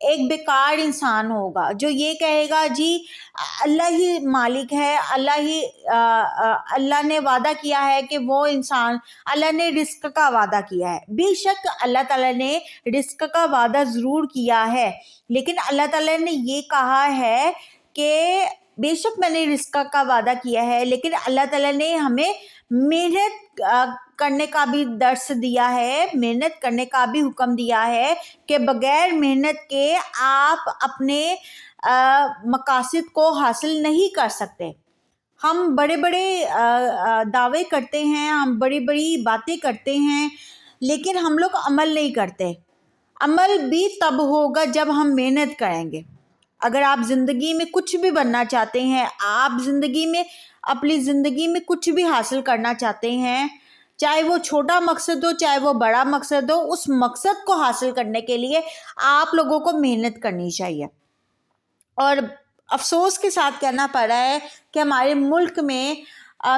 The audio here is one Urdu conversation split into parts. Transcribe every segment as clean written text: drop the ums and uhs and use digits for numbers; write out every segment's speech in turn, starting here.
ایک بیکار انسان ہوگا جو یہ کہے گا جی اللہ ہی مالک ہے، اللہ نے وعدہ کیا ہے کہ وہ انسان، اللہ نے رزق کا وعدہ کیا ہے۔ بے شک اللہ تعالیٰ نے رزق کا وعدہ ضرور کیا ہے، لیکن اللہ تعالیٰ نے یہ کہا ہے کہ بے شک میں نے رزق کا وعدہ کیا ہے، لیکن اللہ تعالیٰ نے ہمیں محنت کرنے کا بھی درس دیا ہے، محنت کرنے کا بھی حکم دیا ہے کہ بغیر محنت کے آپ اپنے مقاصد کو حاصل نہیں کر سکتے۔ ہم بڑے بڑے دعوے کرتے ہیں، ہم بڑی بڑی باتیں کرتے ہیں، لیکن ہم لوگ عمل نہیں کرتے۔ عمل بھی تب ہوگا جب ہم محنت کریں گے۔ اگر آپ زندگی میں کچھ بھی بننا چاہتے ہیں، آپ اپنی زندگی میں کچھ بھی حاصل کرنا چاہتے ہیں، چاہے وہ چھوٹا مقصد ہو چاہے وہ بڑا مقصد ہو، اس مقصد کو حاصل کرنے کے لیے آپ لوگوں کو محنت کرنی چاہیے۔ اور افسوس کے ساتھ کہنا پڑ رہا ہے کہ ہمارے ملک میں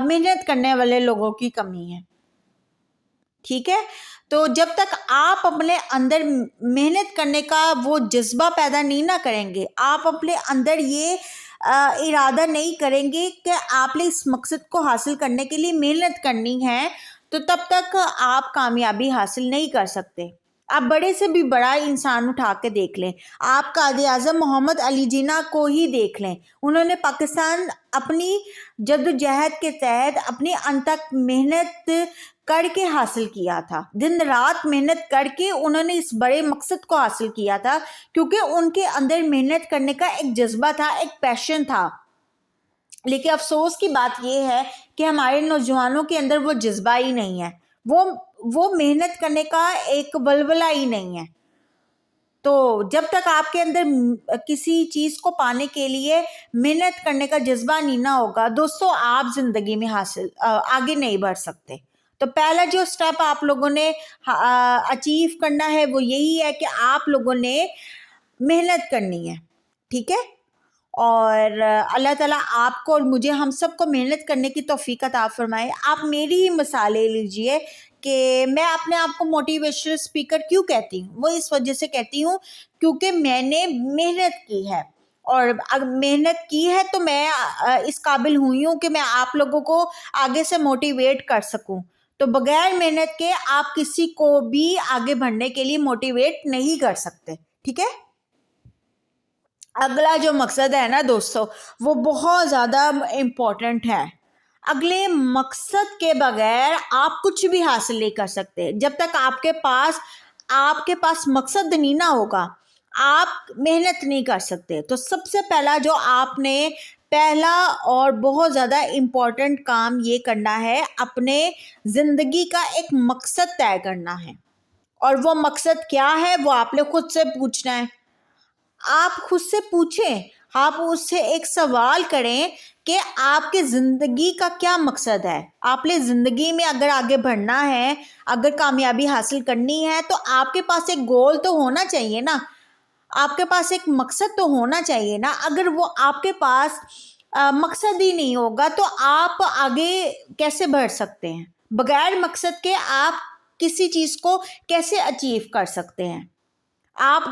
محنت کرنے والے لوگوں کی کمی ہے، ٹھیک ہے؟ تو جب تک آپ اپنے اندر محنت کرنے کا وہ جذبہ پیدا نہیں نہ کریں گے، آپ اپنے اندر یہ ارادہ نہیں کریں گے کہ آپ نے اس مقصد کو حاصل کرنے کے لیے محنت کرنی ہے، تو تب تک آپ کامیابی حاصل نہیں کر سکتے۔ آپ بڑے سے بھی بڑا انسان اٹھا کے دیکھ لیں، آپ قائد اعظم محمد علی جناح کو ہی دیکھ لیں، انہوں نے پاکستان اپنی جدوجہد کے تحت اپنی انت تک محنت کر کے حاصل کیا تھا، دن رات محنت کر کے انہوں نے اس بڑے مقصد کو حاصل کیا تھا، کیونکہ ان کے اندر محنت کرنے کا ایک جذبہ تھا، ایک پیشن تھا۔ لیکن افسوس کی بات یہ ہے کہ ہمارے نوجوانوں کے اندر وہ جذبہ ہی نہیں ہے، وہ محنت کرنے کا ایک ولولہ ہی نہیں ہے۔ تو جب تک آپ کے اندر کسی چیز کو پانے کے لیے محنت کرنے کا جذبہ نہیں نہ ہوگا، دوستو آپ زندگی میں آگے نہیں بڑھ سکتے۔ تو پہلا جو سٹیپ آپ لوگوں نے اچیو کرنا ہے وہ یہی ہے کہ آپ لوگوں نے محنت کرنی ہے، ٹھیک ہے؟ اور اللہ تعالیٰ آپ کو اور مجھے، ہم سب کو محنت کرنے کی توفیق عطا فرمائے۔ آپ میری ہی مثال لے لیجئے کہ میں اپنے آپ کو موٹیویشنل اسپیکر کیوں کہتی ہوں؟ وہ اس وجہ سے کہتی ہوں کیونکہ میں نے محنت کی ہے، اور اگر محنت کی ہے تو میں اس قابل ہوئی ہوں کہ میں آپ لوگوں کو آگے سے موٹیویٹ کر سکوں۔ تو بغیر محنت کے آپ کسی کو بھی آگے بڑھنے کے لیے موٹیویٹ نہیں کر سکتے، ٹھیک ہے؟ اگلا جو مقصد ہے نا دوستو، وہ بہت زیادہ امپورٹنٹ ہے۔ اگلے مقصد کے بغیر آپ کچھ بھی حاصل نہیں کر سکتے۔ جب تک آپ کے پاس مقصد نہیں نہ ہوگا، آپ محنت نہیں کر سکتے۔ تو سب سے پہلا اور بہت زیادہ امپورٹنٹ کام یہ کرنا ہے، اپنے زندگی کا ایک مقصد طے کرنا ہے۔ اور وہ مقصد کیا ہے وہ آپ نے خود سے پوچھنا ہے۔ آپ خود سے پوچھیں، آپ اس سے ایک سوال کریں کہ آپ کے زندگی کا کیا مقصد ہے۔ آپ نے زندگی میں اگر آگے بڑھنا ہے، اگر کامیابی حاصل کرنی ہے، تو آپ کے پاس ایک گول تو ہونا چاہیے نا، آپ کے پاس ایک مقصد تو ہونا چاہیے نا۔ اگر وہ آپ کے پاس مقصد ہی نہیں ہوگا تو آپ آگے کیسے بڑھ سکتے ہیں؟ بغیر مقصد کے آپ کسی چیز کو کیسے اچیو کر سکتے ہیں؟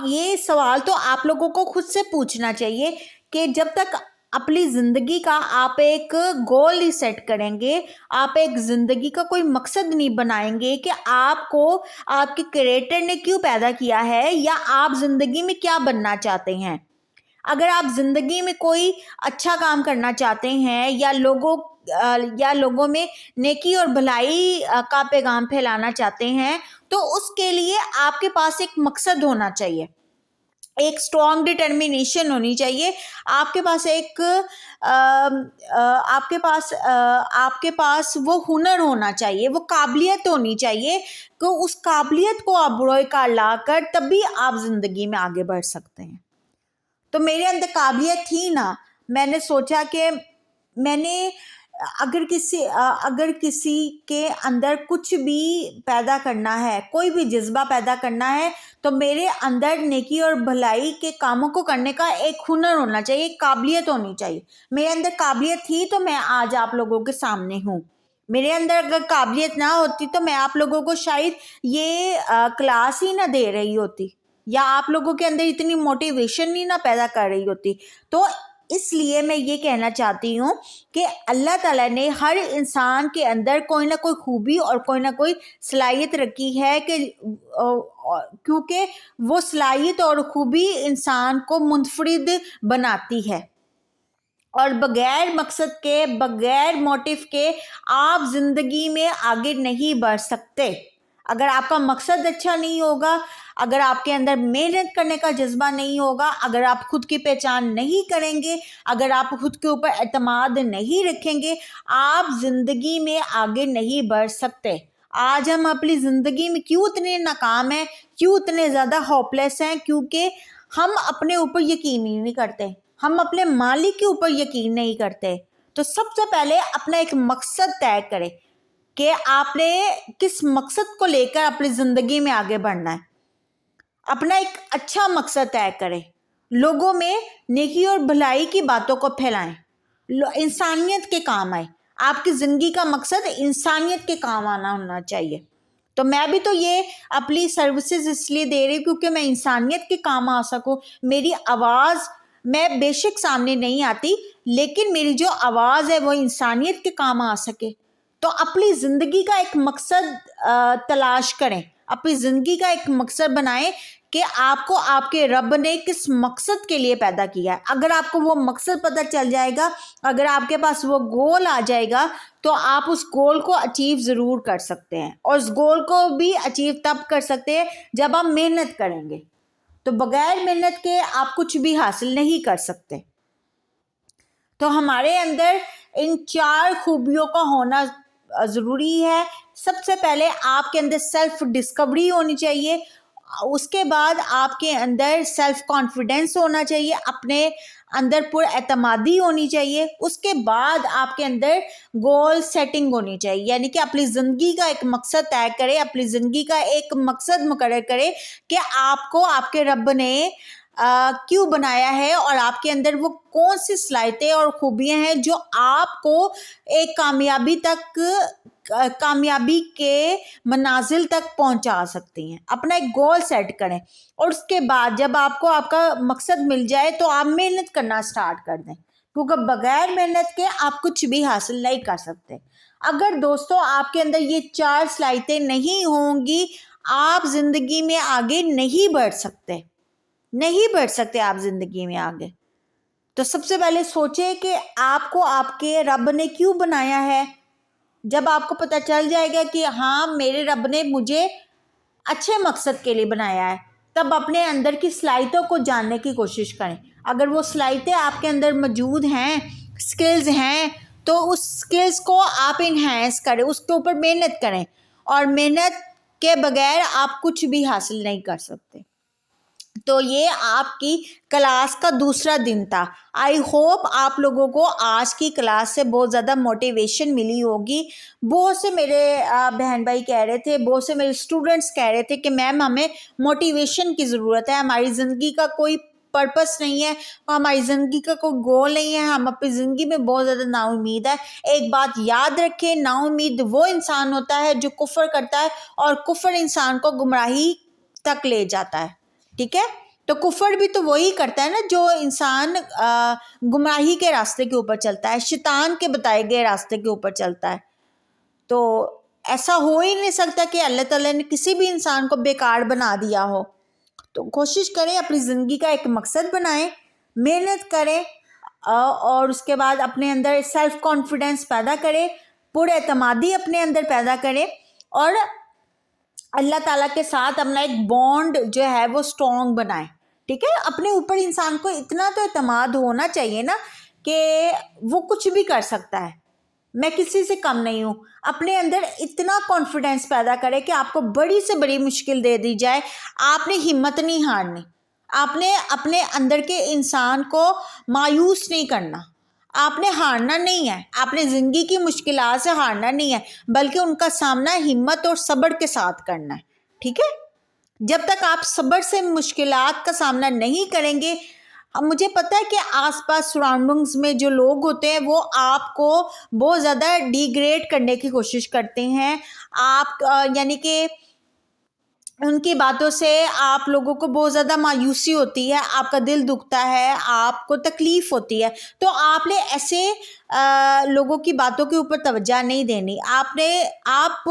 یہ سوال تو آپ لوگوں کو خود سے پوچھنا چاہیے کہ جب تک اپنی زندگی کا آپ ایک گول نہیں سیٹ کریں گے، آپ ایک زندگی کا کوئی مقصد نہیں بنائیں گے کہ آپ کو آپ کے کریٹر نے کیوں پیدا کیا ہے، یا آپ زندگی میں کیا بننا چاہتے ہیں۔ اگر آپ زندگی میں کوئی اچھا کام کرنا چاہتے ہیں، یا لوگوں میں نیکی اور بھلائی کا پیغام پھیلانا چاہتے ہیں، تو اس کے لیے آپ کے پاس ایک مقصد ہونا چاہیے، ایک اسٹرانگ ڈٹرمینیشن ہونی چاہیے۔ آپ کے پاس وہ ہنر ہونا چاہیے، وہ قابلیت ہونی چاہیے کہ اس قابلیت کو آپ بروئے کار لا کر تب بھی آپ زندگی میں آگے بڑھ سکتے ہیں۔ تو میرے اندر قابلیت تھی نا، میں نے سوچا کہ میں نے اگر کسی کے اندر کچھ بھی پیدا کرنا ہے، کوئی بھی جذبہ پیدا کرنا ہے، تو میرے اندر نیکی اور بھلائی کے کاموں کو کرنے کا ایک ہنر ہونا چاہیے، ایک قابلیت ہونی چاہیے۔ میرے اندر قابلیت تھی تو میں آج آپ لوگوں کے سامنے ہوں۔ میرے اندر اگر قابلیت نہ ہوتی تو میں آپ لوگوں کو شاید یہ کلاس ہی نہ دے رہی ہوتی۔ یا آپ لوگوں کے اندر اتنی موٹیویشن نہیں نہ پیدا کر رہی ہوتی. تو اس لیے میں یہ کہنا چاہتی ہوں کہ اللہ تعالیٰ نے ہر انسان کے اندر کوئی نہ کوئی خوبی اور کوئی نہ کوئی صلاحیت رکھی ہے کہ کیونکہ وہ صلاحیت اور خوبی انسان کو منفرد بناتی ہے. اور بغیر مقصد کے، بغیر موٹیو کے آپ زندگی میں آگے نہیں بڑھ سکتے. اگر آپ کا مقصد اچھا نہیں ہوگا، اگر آپ کے اندر محنت کرنے کا جذبہ نہیں ہوگا، اگر آپ خود کی پہچان نہیں کریں گے، اگر آپ خود کے اوپر اعتماد نہیں رکھیں گے، آپ زندگی میں آگے نہیں بڑھ سکتے. آج ہم اپنی زندگی میں کیوں اتنے ناکام ہیں، کیوں اتنے زیادہ ہوپلیس ہیں؟ کیونکہ ہم اپنے اوپر یقین ہی نہیں کرتے، ہم اپنے مالک کے اوپر یقین نہیں کرتے. تو سب سے پہلے اپنا ایک مقصد طے کرے کہ آپ نے کس مقصد کو لے کر اپنی زندگی میں آگے بڑھنا ہے. اپنا ایک اچھا مقصد طے کریں، لوگوں میں نیکی اور بھلائی کی باتوں کو پھیلائیں، انسانیت کے کام آئے. آپ کی زندگی کا مقصد انسانیت کے کام آنا ہونا چاہیے. تو میں بھی تو یہ اپنی سروسز اس لیے دے رہی ہوں کیونکہ میں انسانیت کے کام آ سکوں. میری آواز میں بے شک سامنے نہیں آتی، لیکن میری جو آواز ہے وہ انسانیت کے کام آ سکے. تو اپنی زندگی کا ایک مقصد تلاش کریں، اپنی زندگی کا ایک مقصد بنائیں کہ آپ کو آپ کے رب نے کس مقصد کے لیے پیدا کیا ہے. اگر آپ کو وہ مقصد پتہ چل جائے گا، اگر آپ کے پاس وہ گول آ جائے گا، تو آپ اس گول کو اچیو ضرور کر سکتے ہیں. اور اس گول کو بھی اچیو تب کر سکتے ہیں جب آپ محنت کریں گے. تو بغیر محنت کے آپ کچھ بھی حاصل نہیں کر سکتے. تو ہمارے اندر ان 4 خوبیوں کا ہونا ضروری ہے. سب سے پہلے آپ کے اندر سیلف ڈسکوری ہونی چاہیے، اس کے بعد آپ کے اندر سیلف کانفیڈنس ہونا چاہیے، اپنے اندر پر اعتمادی ہونی چاہیے، اس کے بعد آپ کے اندر گول سیٹنگ ہونی چاہیے. یعنی کہ اپنی زندگی کا ایک مقصد طے کرے، اپنی زندگی کا ایک مقصد مقرر کرے کہ آپ کو آپ کے رب نے کیوں بنایا ہے، اور آپ کے اندر وہ کون سی صلاحیتیں اور خوبیاں ہیں جو آپ کو ایک کامیابی کے منازل تک پہنچا سکتی ہیں. اپنا ایک گول سیٹ کریں، اور اس کے بعد جب آپ کو آپ کا مقصد مل جائے تو آپ محنت کرنا سٹارٹ کر دیں، کیونکہ بغیر محنت کے آپ کچھ بھی حاصل نہیں کر سکتے. اگر دوستو آپ کے اندر یہ 4 صلاحیتیں نہیں ہوں گی، آپ زندگی میں آگے نہیں بڑھ سکتے، نہیں بڑھ سکتے آپ زندگی میں آگے. تو سب سے پہلے سوچیں کہ آپ کو آپ کے رب نے کیوں بنایا ہے. جب آپ کو پتہ چل جائے گا کہ ہاں میرے رب نے مجھے اچھے مقصد کے لیے بنایا ہے، تب اپنے اندر کی صلاحیتوں کو جاننے کی کوشش کریں. اگر وہ صلاحیتیں آپ کے اندر موجود ہیں، سکلز ہیں، تو اس سکلز کو آپ انہینس کریں، اس کے اوپر محنت کریں. اور محنت کے بغیر آپ کچھ بھی حاصل نہیں کر سکتے. تو یہ آپ کی کلاس کا دوسرا دن تھا. آئی ہوپ آپ لوگوں کو آج کی کلاس سے بہت زیادہ موٹیویشن ملی ہوگی. بہت سے میرے بہن بھائی کہہ رہے تھے، بہت سے میرے اسٹوڈنٹس کہہ رہے تھے کہ میم ہمیں موٹیویشن کی ضرورت ہے، ہماری زندگی کا کوئی پرپس نہیں ہے، ہماری زندگی کا کوئی گول نہیں ہے، ہم اپنی زندگی میں بہت زیادہ نا امید ہے. ایک بات یاد رکھیں، نا امید وہ انسان ہوتا ہے جو کفر کرتا ہے، اور کفر انسان کو گمراہی تک لے جاتا ہے. ٹھیک ہے، تو کفر بھی تو وہی کرتا ہے نا جو انسان گمراہی کے راستے کے اوپر چلتا ہے، شیطان کے بتائے گئے راستے کے اوپر چلتا ہے. تو ایسا ہو ہی نہیں سکتا کہ اللہ تعالیٰ نے کسی بھی انسان کو بیکار بنا دیا ہو. تو کوشش کریں اپنی زندگی کا ایک مقصد بنائیں، محنت کریں، اور اس کے بعد اپنے اندر سیلف کانفیڈنس پیدا کریں، پر اعتمادی اپنے اندر پیدا کریں، اور اللہ تعالیٰ کے ساتھ اپنا ایک بانڈ جو ہے وہ اسٹرانگ بنائیں. ٹھیک ہے، اپنے اوپر انسان کو اتنا تو اعتماد ہونا چاہیے نا کہ وہ کچھ بھی کر سکتا ہے، میں کسی سے کم نہیں ہوں. اپنے اندر اتنا کانفیڈنس پیدا کرے کہ آپ کو بڑی سے بڑی مشکل دے دی جائے، آپ نے ہمت نہیں ہارنی، آپ نے اپنے اندر کے انسان کو مایوس نہیں کرنا، آپ نے ہارنا نہیں ہے، آپ نے زندگی کی مشکلات سے ہارنا نہیں ہے، بلکہ ان کا سامنا ہمت اور صبر کے ساتھ کرنا ہے. ٹھیک ہے، جب تک آپ صبر سے مشکلات کا سامنا نہیں کریں گے، مجھے پتہ ہے کہ آس پاس سراؤنڈنگز میں جو لوگ ہوتے ہیں وہ آپ کو بہت زیادہ ڈی گریڈ کرنے کی کوشش کرتے ہیں. آپ یعنی کہ ان کی باتوں سے آپ لوگوں کو بہت زیادہ مایوسی ہوتی ہے، آپ کا دل دکھتا ہے، آپ کو تکلیف ہوتی ہے، تو آپ نے ایسے لوگوں کی باتوں کے اوپر توجہ نہیں دینی۔ آپ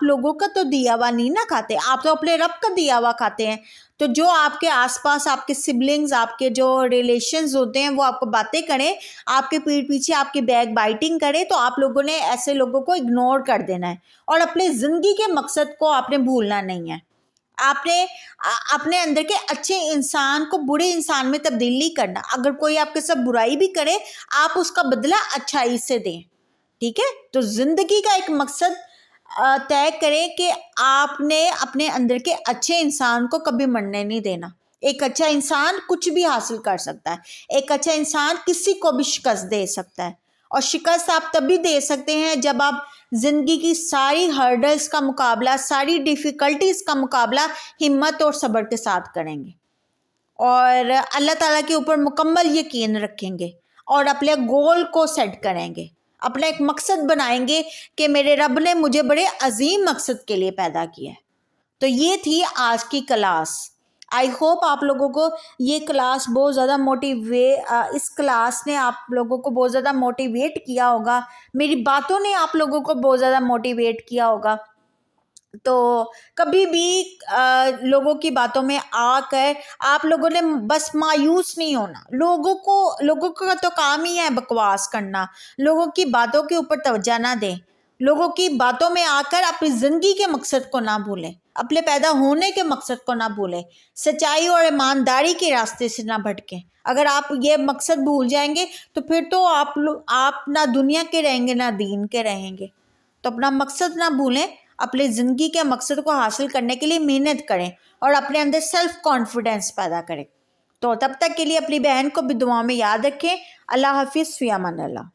لوگوں کا تو دیا ہوا نہیں نا کھاتے، آپ تو اپنے رب کا دیا ہوا کھاتے ہیں۔ تو جو آپ کے آس پاس آپ کے سبلنگز، آپ کے جو ریلیشنز ہوتے ہیں، وہ آپ کو باتیں کریں، آپ کے پیٹھ پیچھے آپ کی بیک بائٹنگ کریں، تو آپ لوگوں نے ایسے لوگوں کو اگنور کر دینا ہے، اور اپنے زندگی کے مقصد کو آپ نے بھولنا نہیں ہے۔ آپ نے اپنے اندر کے اچھے انسان کو برے انسان میں تبدیل نہیں کرنا۔ اگر کوئی آپ کے ساتھ برائی بھی کرے، آپ اس کا بدلہ اچھائی سے دیں، ٹھیک ہے؟ تو زندگی کا ایک مقصد طے کریں کہ آپ نے اپنے اندر کے اچھے انسان کو کبھی مرنے نہیں دینا۔ ایک اچھا انسان کچھ بھی حاصل کر سکتا ہے، ایک اچھا انسان کسی کو بھی شکست دے سکتا ہے، اور شکست آپ تبھی دے سکتے ہیں جب آپ زندگی کی ساری ہرڈلز کا مقابلہ، ساری ڈیفیکلٹیز کا مقابلہ ہمت اور صبر کے ساتھ کریں گے، اور اللہ تعالیٰ کے اوپر مکمل یقین رکھیں گے، اور اپنے گول کو سیٹ کریں گے، اپنا ایک مقصد بنائیں گے کہ میرے رب نے مجھے بڑے عظیم مقصد کے لیے پیدا کیا ہے۔ تو یہ تھی آج کی کلاس۔ آئی ہوپ آپ لوگوں کو یہ کلاس بہت زیادہ اس کلاس نے آپ لوگوں کو بہت زیادہ موٹیویٹ کیا ہوگا، میری باتوں نے آپ لوگوں کو بہت زیادہ موٹیویٹ کیا ہوگا۔ تو کبھی بھی لوگوں کی باتوں میں آ کر آپ لوگوں نے بس مایوس نہیں ہونا۔ لوگوں کا تو کام ہی ہے بکواس کرنا، لوگوں کی باتوں کے اوپر توجہ نہ دیں، لوگوں کی باتوں میں آ کر اپنی زندگی کے مقصد کو نہ بھولیں، اپنے پیدا ہونے کے مقصد کو نہ بھولیں، سچائی اور ایمانداری کے راستے سے نہ بھٹکیں۔ اگر آپ یہ مقصد بھول جائیں گے تو پھر تو آپ نہ دنیا کے رہیں گے نہ دین کے رہیں گے۔ تو اپنا مقصد نہ بھولیں، اپنے زندگی کے مقصد کو حاصل کرنے کے لیے محنت کریں، اور اپنے اندر سیلف کانفیڈنس پیدا کریں۔ تو تب تک کے لیے اپنی بہن کو بھی دعا میں یاد رکھیں۔ اللہ حافظ، فی امان اللہ۔